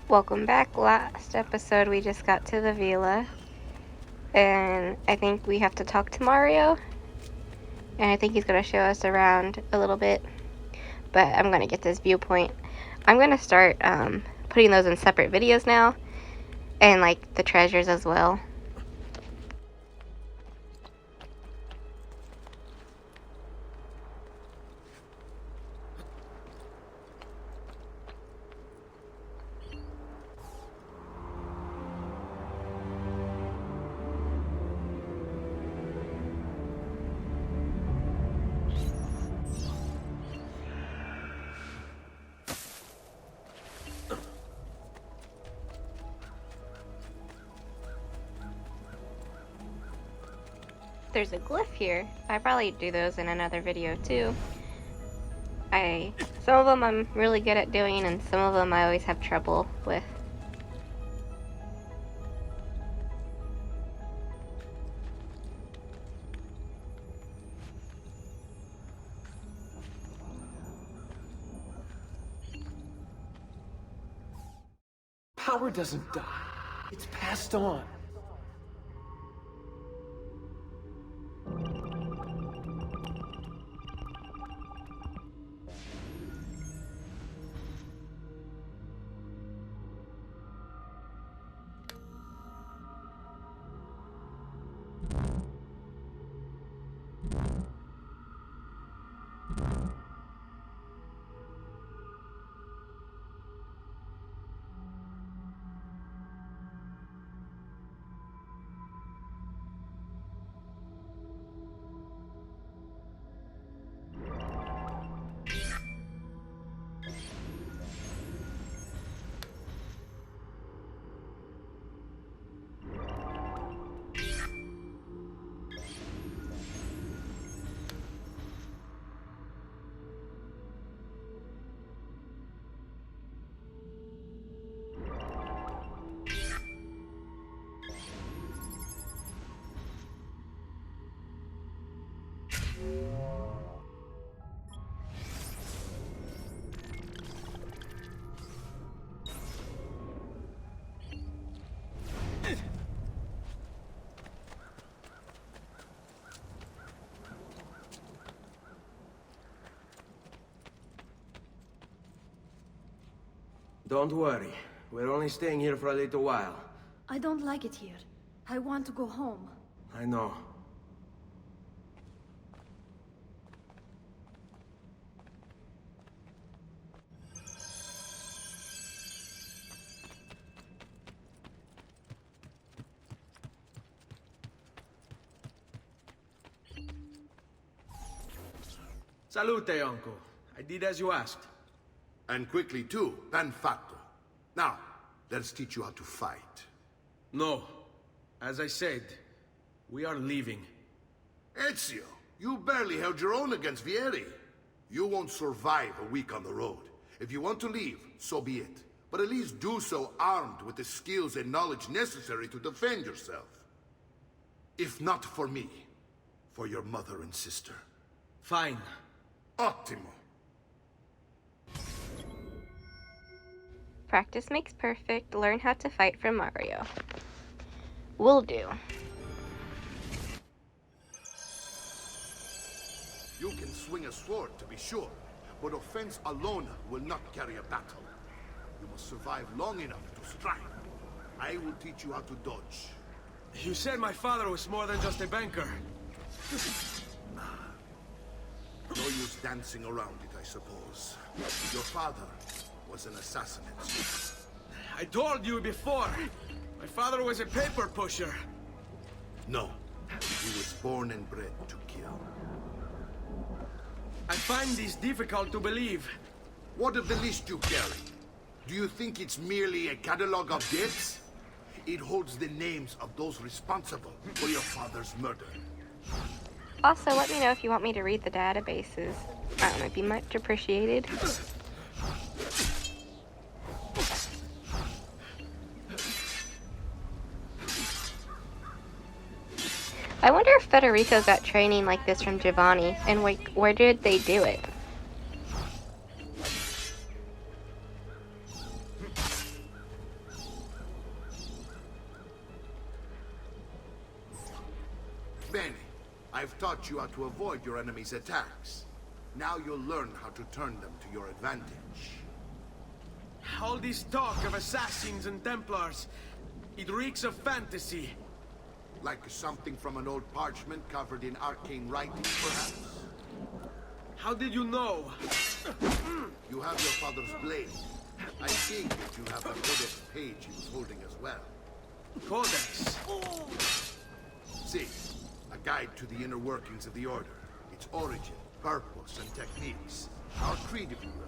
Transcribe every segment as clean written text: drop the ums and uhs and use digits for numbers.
Welcome back. Last episode we just got to the villa, and I think we have to talk to Mario, and I think he's going to show us around a little bit, but I'm going to get this viewpoint. I'm going to start putting those in separate videos now, and like the treasures as well. There's a glyph here. I probably do those in another video too. Some of them I'm really good at doing, and some of them I always have trouble with. Power doesn't die. It's passed on. Don't worry. We're only staying here for a little while. I don't like it here. I want to go home. I know. Salute, uncle. I did as you asked. And quickly too, ben fatto. Now, let's teach you how to fight. No. As I said, we are leaving. Ezio, you barely held your own against Vieri. You won't survive a week on the road. If you want to leave, so be it. But at least do so armed with the skills and knowledge necessary to defend yourself. If not for me, for your mother and sister. Fine. Ottimo. Practice makes perfect. Learn how to fight from Mario. Will do. You can swing a sword, to be sure, but offense alone will not carry a battle. You must survive long enough to strike. I will teach you how to dodge. You said my father was more than just a banker. No use dancing around it, I suppose. Your father was an assassin. I told you before. My father was a paper pusher. No. He was born and bred to kill. I find this difficult to believe. What of the list you carry? Do you think it's merely a catalog of deaths? It holds the names of those responsible for your father's murder. Also, let me know if you want me to read the databases. I don't know, it'd be much appreciated. I wonder if Federico got training like this from Giovanni, and where did they do it? bene. I've taught you how to avoid your enemy's attacks. Now you'll learn how to turn them to your advantage. All this talk of assassins and Templars, it reeks of fantasy. Like something from an old parchment covered in arcane writing, perhaps? How did you know? You have your father's blade. I think that you have a codex page he was holding as well. Codex? See, a guide to the inner workings of the Order. Its origin, purpose, and techniques. Our creed, if you will.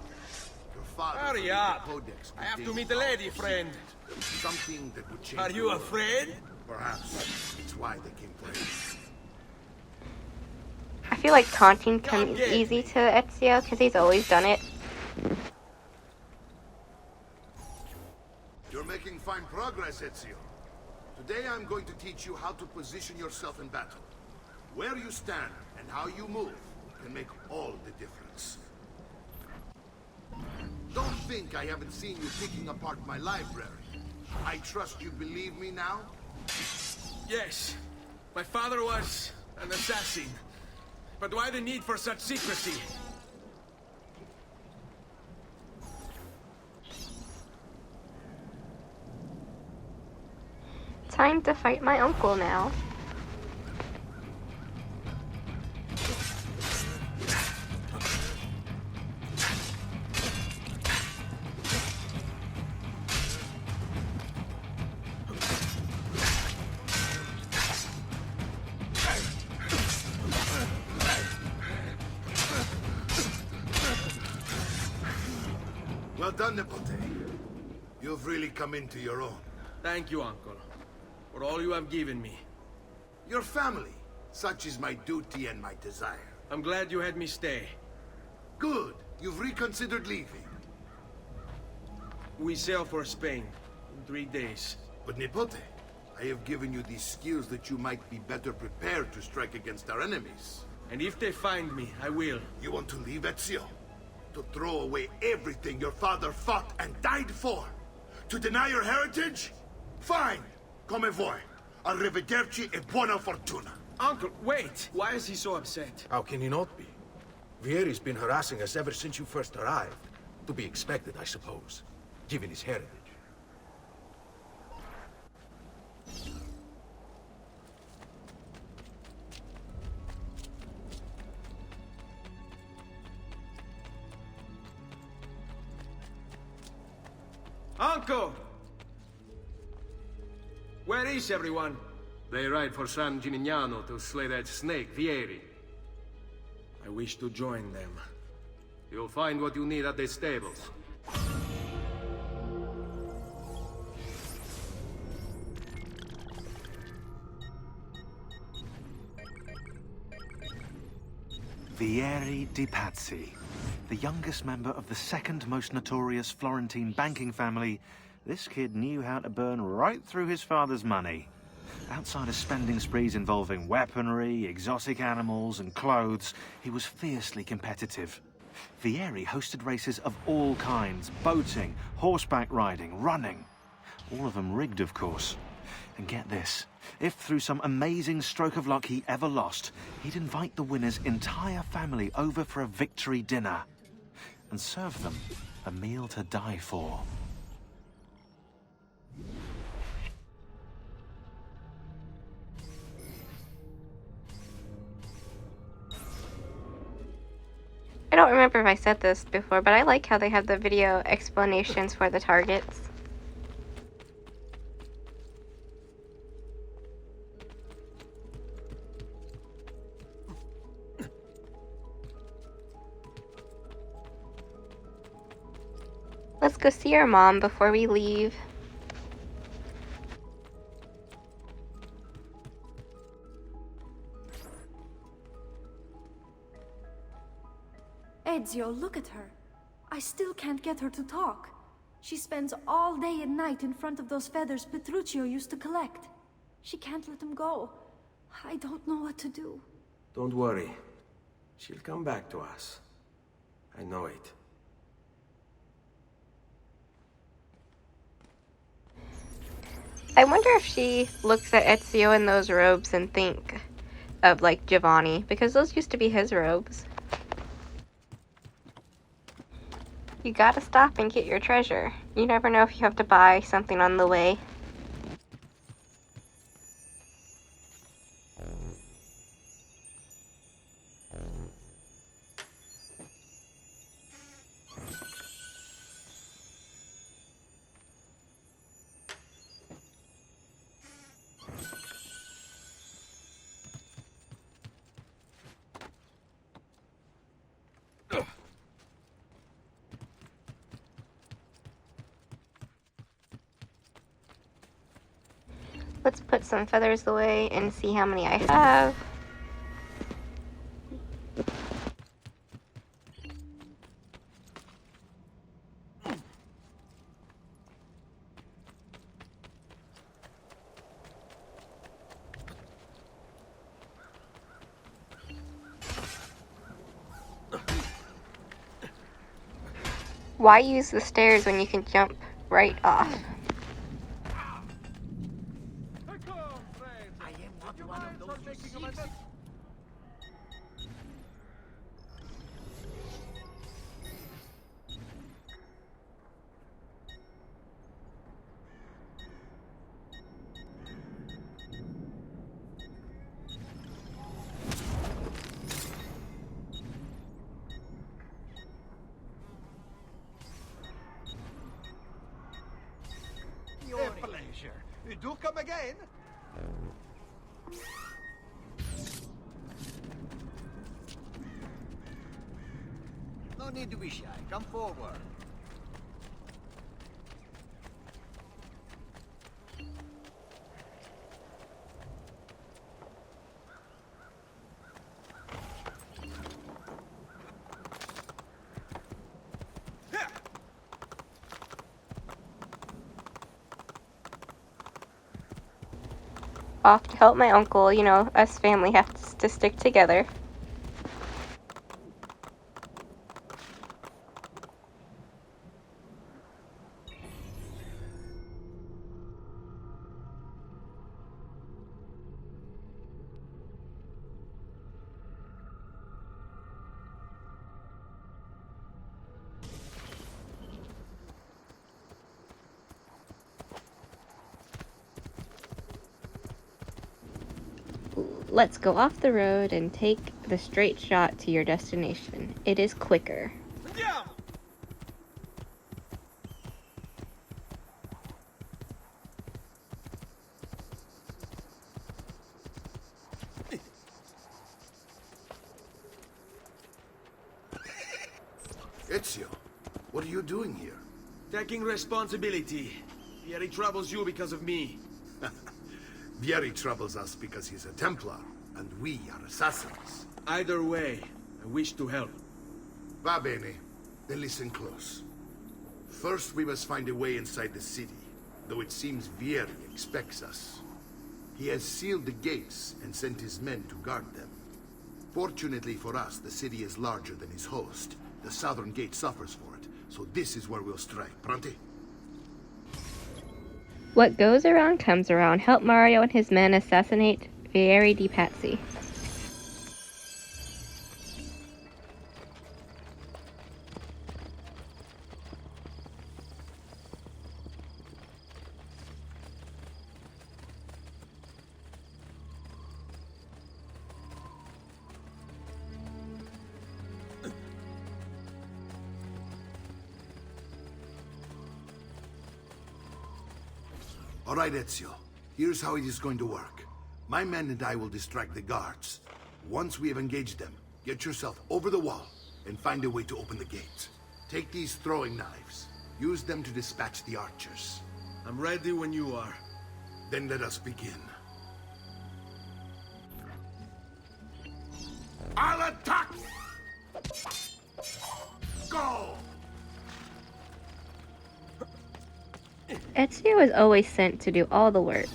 Your father Hurry believed up! the codex I have to contained meet the lady, powerful friend. secrets. Something that would change Are the you world. afraid? Perhaps it's why they came for him. I feel like taunting comes get easy me. to Ezio because he's always done it. You're making fine progress, Ezio. Today I'm going to teach you how to position yourself in battle. Where you stand and how you move can make all the difference. Don't think I haven't seen you picking apart my library. I trust you believe me now? Yes. My father was an assassin. But why the need for such secrecy? Time to fight my uncle now. Well done, Nepote. You've really come into your own. Thank you, Uncle, for all you have given me. Your family. Such is my duty and my desire. I'm glad you had me stay. Good. You've reconsidered leaving. We sail for Spain in 3 days. But Nepote, I have given you these skills that you might be better prepared to strike against our enemies. And if they find me, I will. You want to leave, Ezio? To throw away everything your father fought and died for? To deny your heritage? Fine. Come vuoi. Arrivederci e buona fortuna. Uncle, wait! Why is he so upset? How can he not be? Vieri's been harassing us ever since you first arrived. To be expected, I suppose, given his heritage. Uncle! Where is everyone? They ride for San Gimignano to slay that snake, Vieri. I wish to join them. You'll find what you need at the stables. Vieri di Pazzi, the youngest member of the second most notorious Florentine banking family, this kid knew how to burn right through his father's money. Outside of spending sprees involving weaponry, exotic animals, and clothes, he was fiercely competitive. Vieri hosted races of all kinds, boating, horseback riding, running. All of them rigged, of course. And get this, if through some amazing stroke of luck he ever lost, he'd invite the winner's entire family over for a victory dinner and serve them a meal to die for. I don't remember if I said this before, but I like how they have the video explanations for the targets. Let's go see our mom before we leave. Ezio, look at her. I still can't get her to talk. She spends all day and night in front of those feathers Petruchio used to collect. She can't let them go. I don't know what to do. Don't worry. She'll come back to us. I know it. I wonder if she looks at Ezio in those robes and of like Giovanni, because those used to be his robes. You gotta stop and get your treasure. You never know if you have to buy something on the way. Let's put some feathers away and see how many I have. Why use the stairs when you can jump right off? A pleasure. Do come again. No need to be shy. Come forward. Off to help my uncle. You know, us family have to stick together. Let's go off the road and take the straight shot to your destination. It is quicker. Ezio, what are you doing here? Taking responsibility. Vieri troubles you because of me. Vieri troubles us because he's a Templar, and we are assassins. Either way, I wish to help. Va bene. Then listen close. First, we must find a way inside the city, though it seems Vieri expects us. He has sealed the gates and sent his men to guard them. Fortunately for us, the city is larger than his host. The southern gate suffers for it, so this is where we'll strike. Pronti? What goes around comes around. Help Mario and his men assassinate Vieri di Pazzi. All right, Ezio. Here's how it is going to work. My men and I will distract the guards. Once we have engaged them, get yourself over the wall and find a way to open the gate. Take these throwing knives. Use them to dispatch the archers. I'm ready when you are. Then let us begin. I'll attack! Go! Ezio is always sent to do all the work.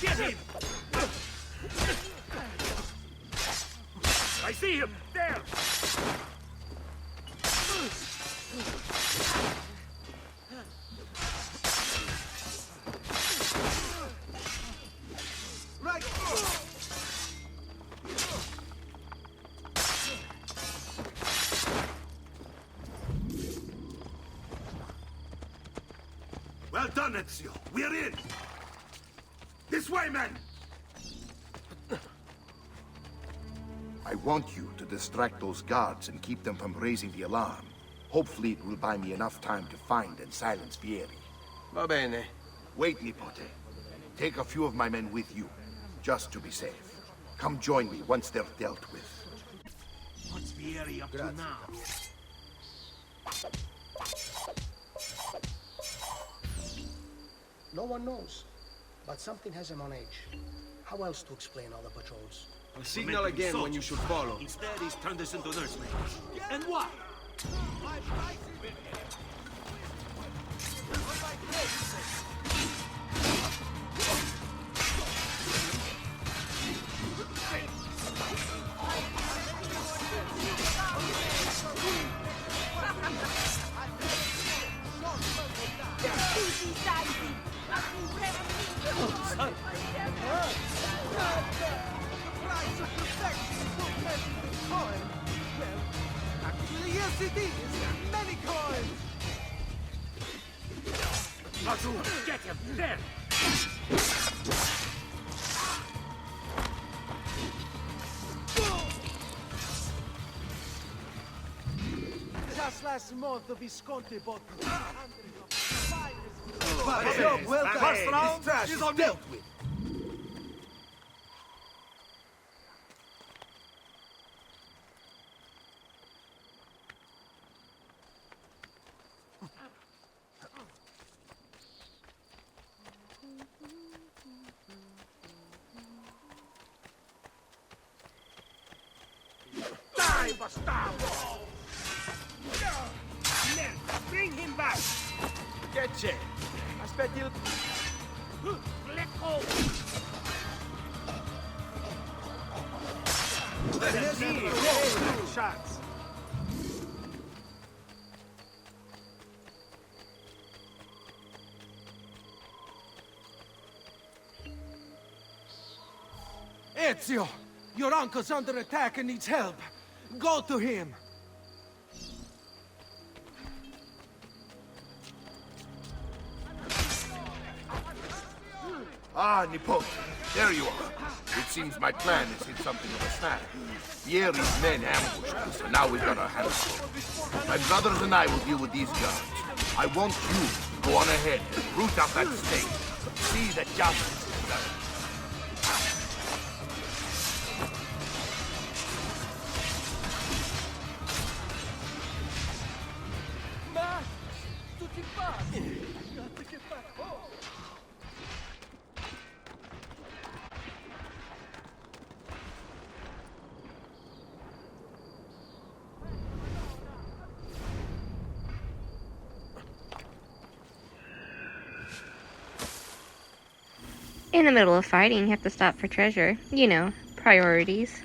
Get him! I see him! There! Right! Well done, Ezio. We're in. This way, men! I want you to distract those guards and keep them from raising the alarm. Hopefully it will buy me enough time to find and silence Vieri. Va bene. Wait, Nipote. Take a few of my men with you, just to be safe. Come join me once they're dealt with. What's Vieri up to now? No one knows, but something has him on edge. How else to explain all the patrols? Signal again when you should follow. Instead, he's turned us into nursemaids. And why? Yes, it is! Many coins! Mazur, get him! There! Just last month, the Visconti bought Well done. First round is dealt with. Die, bastardo! Bring him back! Che c'è? Aspetti il... Let go! Shots. Ezio! Your uncle's under attack and needs help. Go to him. Ah, Nipote, there you are. It seems my plan has hit something of a snag. Vieri's men ambushed us, and now we've got our hands full. My brothers and I will deal with these guards. I want you to go on ahead and root out that snake. See that justice is done. Ma, tutti pazzi! Got to get back home. In the middle of fighting, you have to stop for treasure. You know, priorities.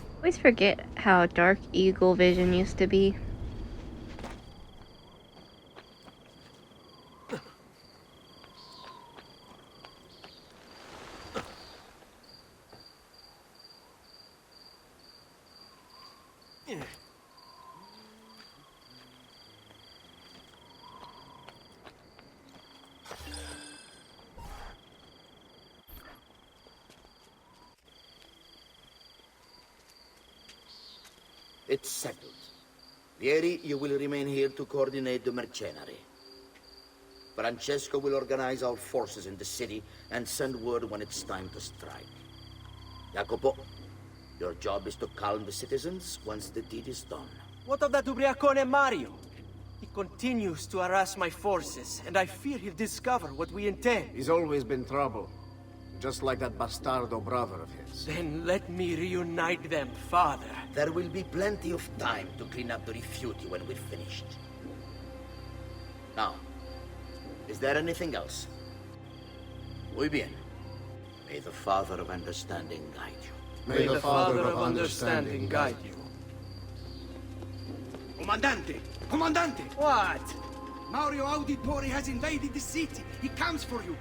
I always forget how dark eagle vision used to be. It's settled. Vieri, you will remain here to coordinate the mercenary. Francesco will organize our forces in the city and send word when it's time to strike. Jacopo, your job is to calm the citizens once the deed is done. What of that Ubriacone Mario? He continues to harass my forces, and I fear he'll discover what we intend. He's always been trouble. Just like that bastardo brother of his. Then let me reunite them, father. There will be plenty of time to clean up the rifiuti when we're finished. Now, is there anything else? Muy bien. May the Father of Understanding guide you. May the Father of Understanding guide you. Comandante! Comandante! What? Mario Auditore has invaded the city. He comes for you.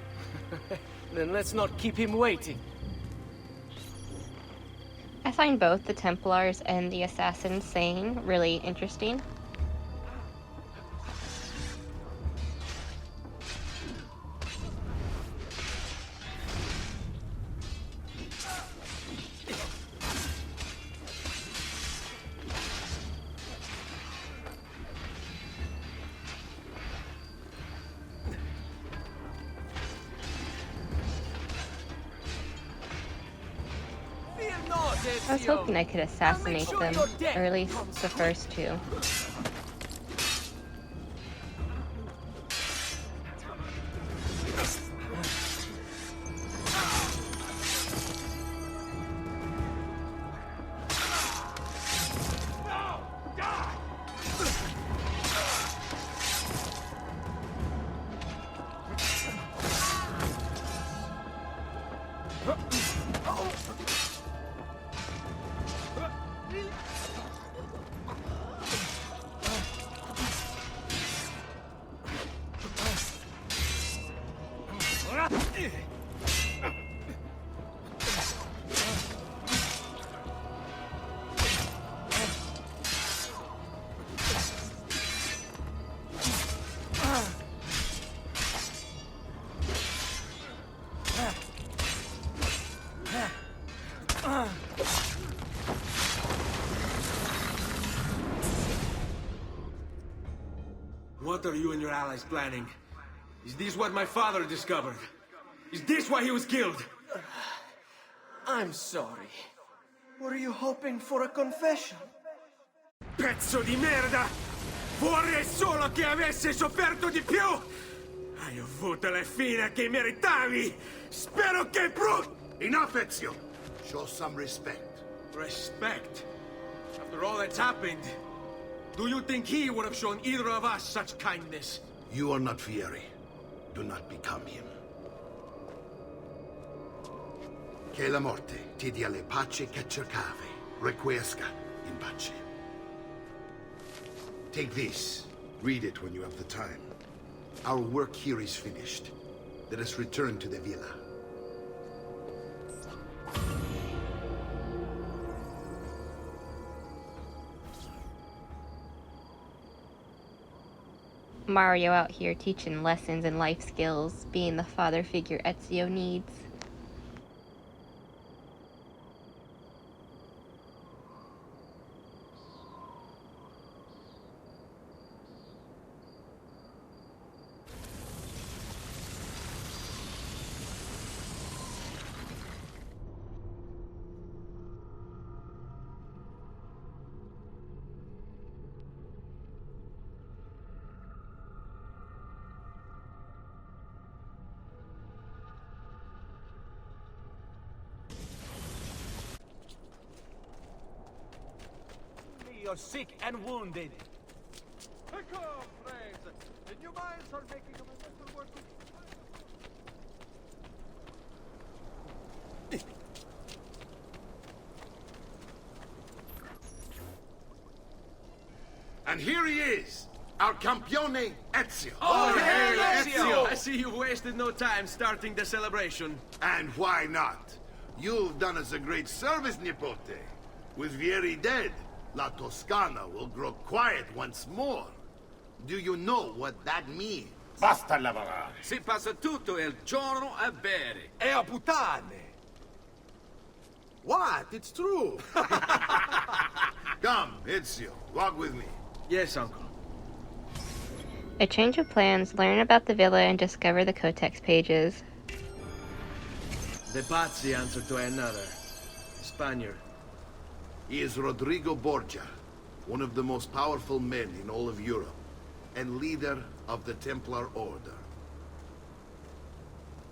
Then let's not keep him waiting. I find both the Templars and the Assassins sane really interesting. I was hoping I could assassinate them, or at least the first two. What are you and your allies planning? Is this what my father discovered? Is this why he was killed? I'm sorry. Were you hoping for a confession? Pezzo di merda! Vorrei solo che avessi sofferto di più! Hai avuto la fine che meritavi! Spero che Enough, Ezio! Show some respect. Respect? After all that's happened, do you think he would have shown either of us such kindness? You are not Fieri. Do not become him. Che la morte ti dia le pace che cercavi. Requiesca in pace. Take this. Read it when you have the time. Our work here is finished. Let us return to the villa. Mario out here teaching lessons and life skills, being the father figure Ezio needs. You're sick and wounded. Take off, friends. The new mines are making a better work. And here he is, our campione Ezio. Oh, hey, Ezio! I see you've wasted no time starting the celebration. And why not? You've done us a great service, Nipote. With Vieri dead, La Toscana will grow quiet once more. Do you know what that means? Basta lavorare. Si passa tutto il giorno a bere. E a puttane. What? It's true. Come, Ezio, walk with me. Yes, uncle. A change of plans, learn about the villa, and discover the Codex pages. De Pazzi answered to another. Spaniard. He is Rodrigo Borgia, one of the most powerful men in all of Europe, and leader of the Templar Order.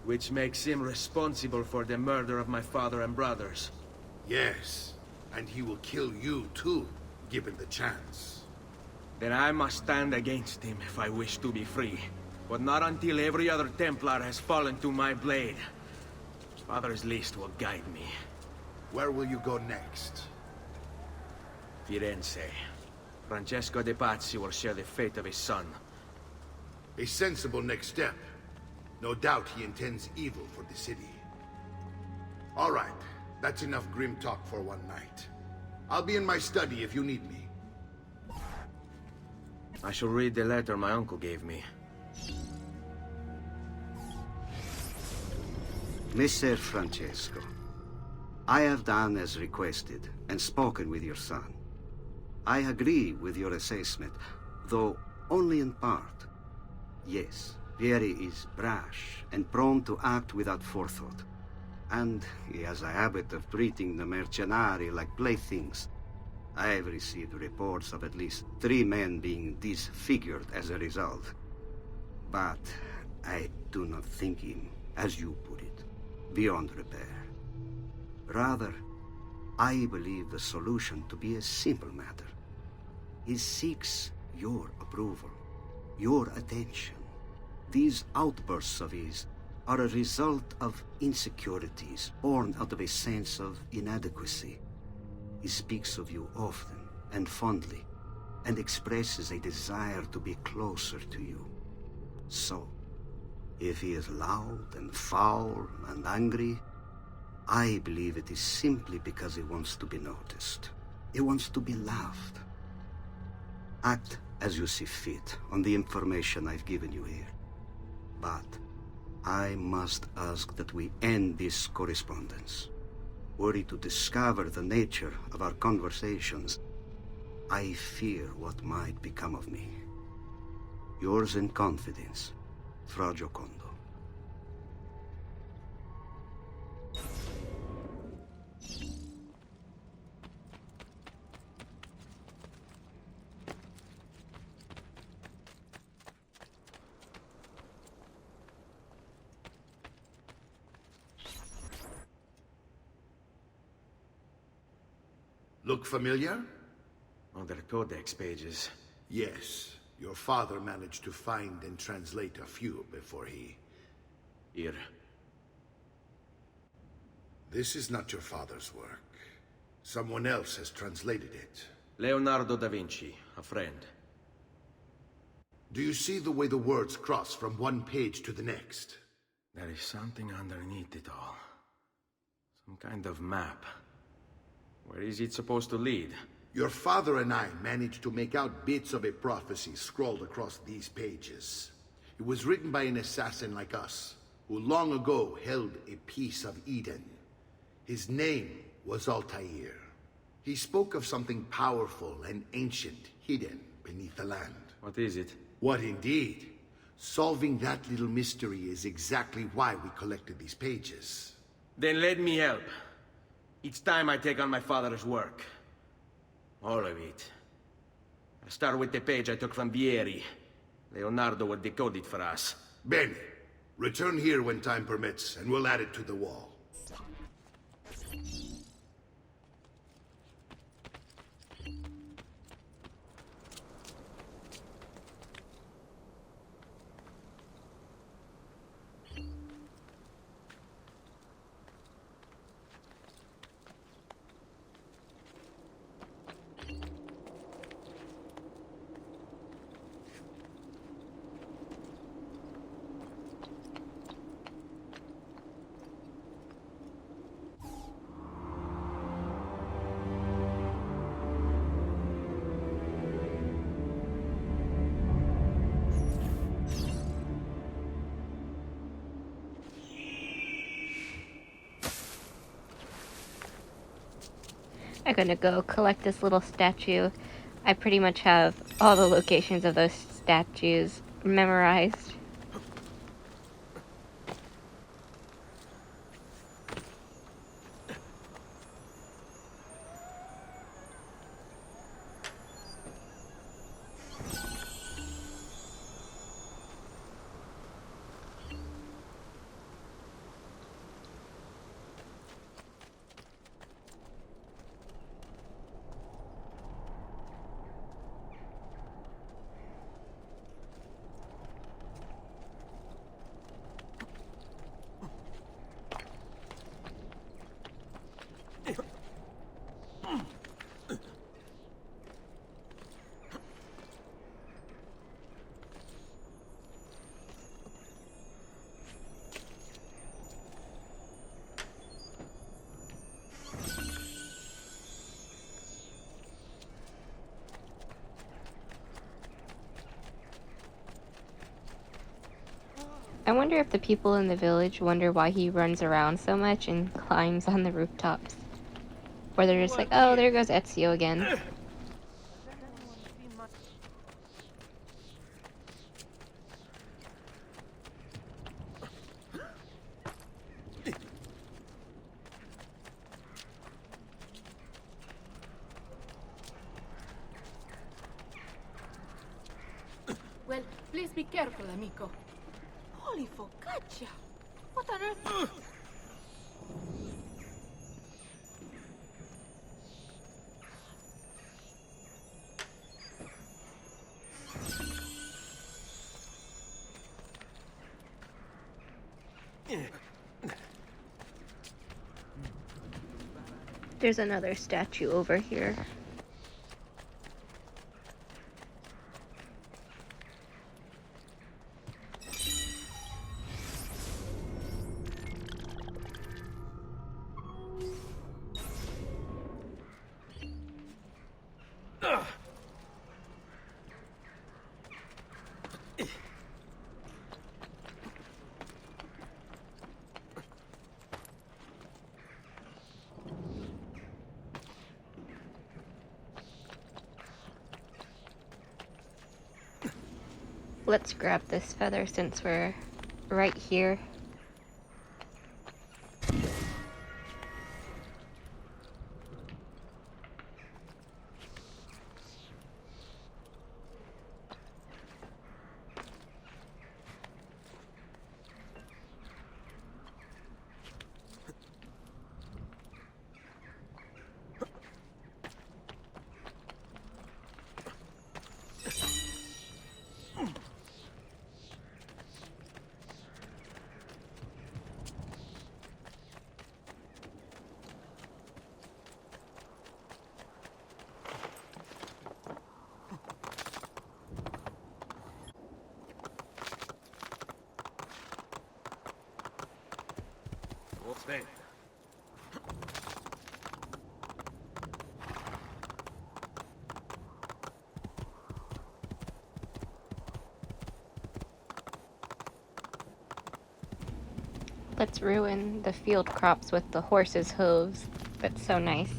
Which makes him responsible for the murder of my father and brothers. Yes, and he will kill you too, given the chance. Then I must stand against him if I wish to be free. But not until every other Templar has fallen to my blade. Father's list will guide me. Where will you go next? Firenze. Francesco de Pazzi will share the fate of his son. A sensible next step. No doubt he intends evil for the city. All right, that's enough grim talk for one night. I'll be in my study if you need me. I shall read the letter my uncle gave me. Messer Francesco, I have done as requested and spoken with your son. I agree with your assessment, though only in part. Yes, Vieri is brash and prone to act without forethought. And he has a habit of treating the mercenari like playthings. I have received reports of at least 3 men being disfigured as a result. But I do not think him, as you put it, beyond repair. Rather, I believe the solution to be a simple matter. He seeks your approval, your attention. These outbursts of his are a result of insecurities born out of a sense of inadequacy. He speaks of you often and fondly, and expresses a desire to be closer to you. So, if he is loud and foul and angry, I believe it is simply because he wants to be noticed. He wants to be loved. Act as you see fit on the information I've given you here. But I must ask that we end this correspondence. Were he to discover the nature of our conversations, I fear what might become of me. Yours in confidence, Fra Giocondo. Look familiar? On their Codex pages. Yes. Your father managed to find and translate a few before he... Here. This is not your father's work. Someone else has translated it. Leonardo da Vinci, a friend. Do you see the way the words cross from one page to the next? There is something underneath it all. Some kind of map. Where is it supposed to lead? Your father and I managed to make out bits of a prophecy scrawled across these pages. It was written by an assassin like us, who long ago held a piece of Eden. His name was Altair. He spoke of something powerful and ancient hidden beneath the land. What is it? What indeed? Solving that little mystery is exactly why we collected these pages. Then let me help. It's time I take on my father's work. All of it. I'll start with the page I took from Vieri. Leonardo will decode it for us. Bene. Return here when time permits, and we'll add it to the wall. I'm gonna go collect this little statue. I pretty much have all the locations of those statues memorized. I wonder if the people in the village wonder why he runs around so much and climbs on the rooftops. Or they're just like, oh, there goes Ezio again. Well, please be careful, amico. Holy focaccia! What on earth? There's another statue over here. Let's grab this feather since we're right here. Aspetta. Let's ruin the field crops with the horse's hooves. That's so nice.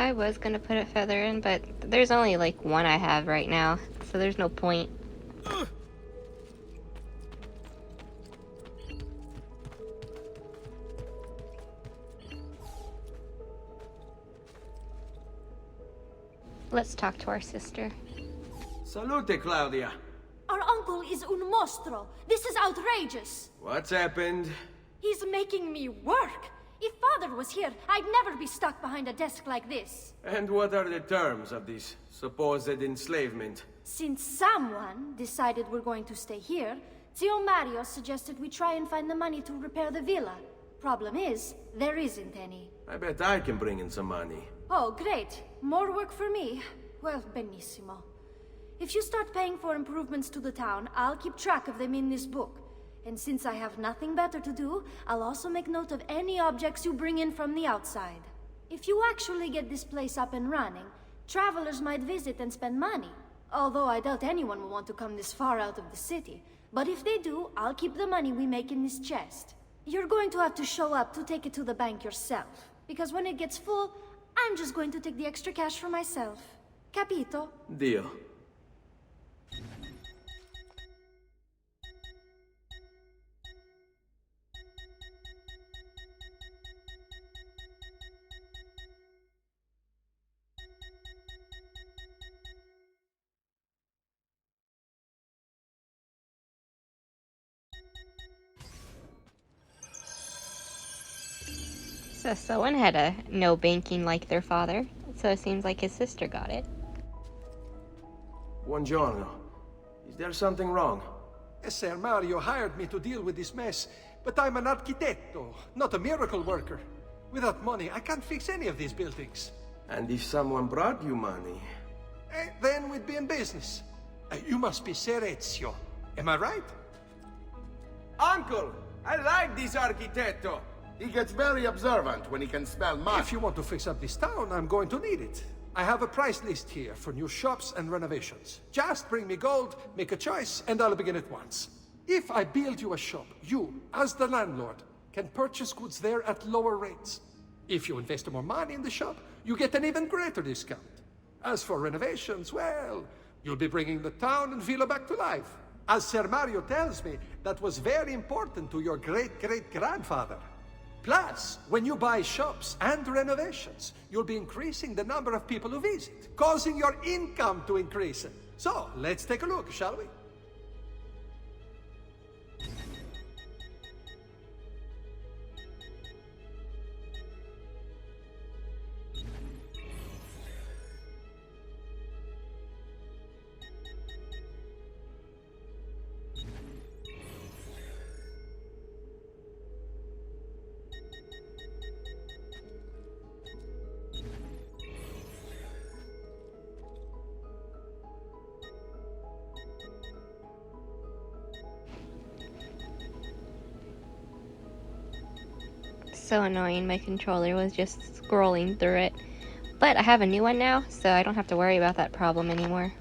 I was gonna put a feather in, but there's only like one I have right now, so there's no point. Let's talk to our sister. Salute, Claudia. Our uncle is un mostro. This is outrageous. What's happened? He's making me work. If Father was here, I'd never be stuck behind a desk like this. And what are the terms of this supposed enslavement? Since someone decided we're going to stay here, Zio Mario suggested we try and find the money to repair the villa. Problem is, there isn't any. I bet I can bring in some money. Oh, great. More work for me. Well, benissimo. If you start paying for improvements to the town, I'll keep track of them in this book. And since I have nothing better to do, I'll also make note of any objects you bring in from the outside. If you actually get this place up and running, travelers might visit and spend money. Although I doubt anyone will want to come this far out of the city. But if they do, I'll keep the money we make in this chest. You're going to have to show up to take it to the bank yourself. Because when it gets full, I'm just going to take the extra cash for myself. Capito? Deal. So someone had a no banking like their father, so it seems like his sister got it. Buongiorno. Is there something wrong? Ser Mario hired me to deal with this mess, but I'm an architetto, not a miracle worker. Without money, I can't fix any of these buildings. And if someone brought you money? Then we'd be in business. You must be Ser Ezio. Am I right? Uncle! I like this architetto! He gets very observant when he can smell mud. If you want to fix up this town, I'm going to need it. I have a price list here for new shops and renovations. Just bring me gold, make a choice, and I'll begin at once. If I build you a shop, you, as the landlord, can purchase goods there at lower rates. If you invest more money in the shop, you get an even greater discount. As for renovations, well, you'll be bringing the town and villa back to life. As Ser Mario tells me, that was very important to your great-great-grandfather. Plus, when you buy shops and renovations, you'll be increasing the number of people who visit, causing your income to increase. So, let's take a look, shall we? So annoying, my controller was just scrolling through it. But I have a new one now, so I don't have to worry about that problem anymore.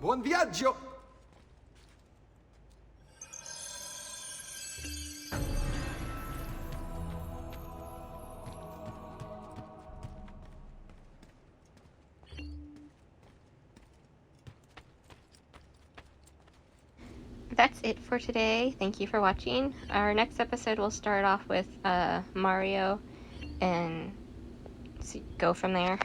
Buon viaggio! That's it for today. Thank you for watching. Our next episode will start off with Mario and go from there.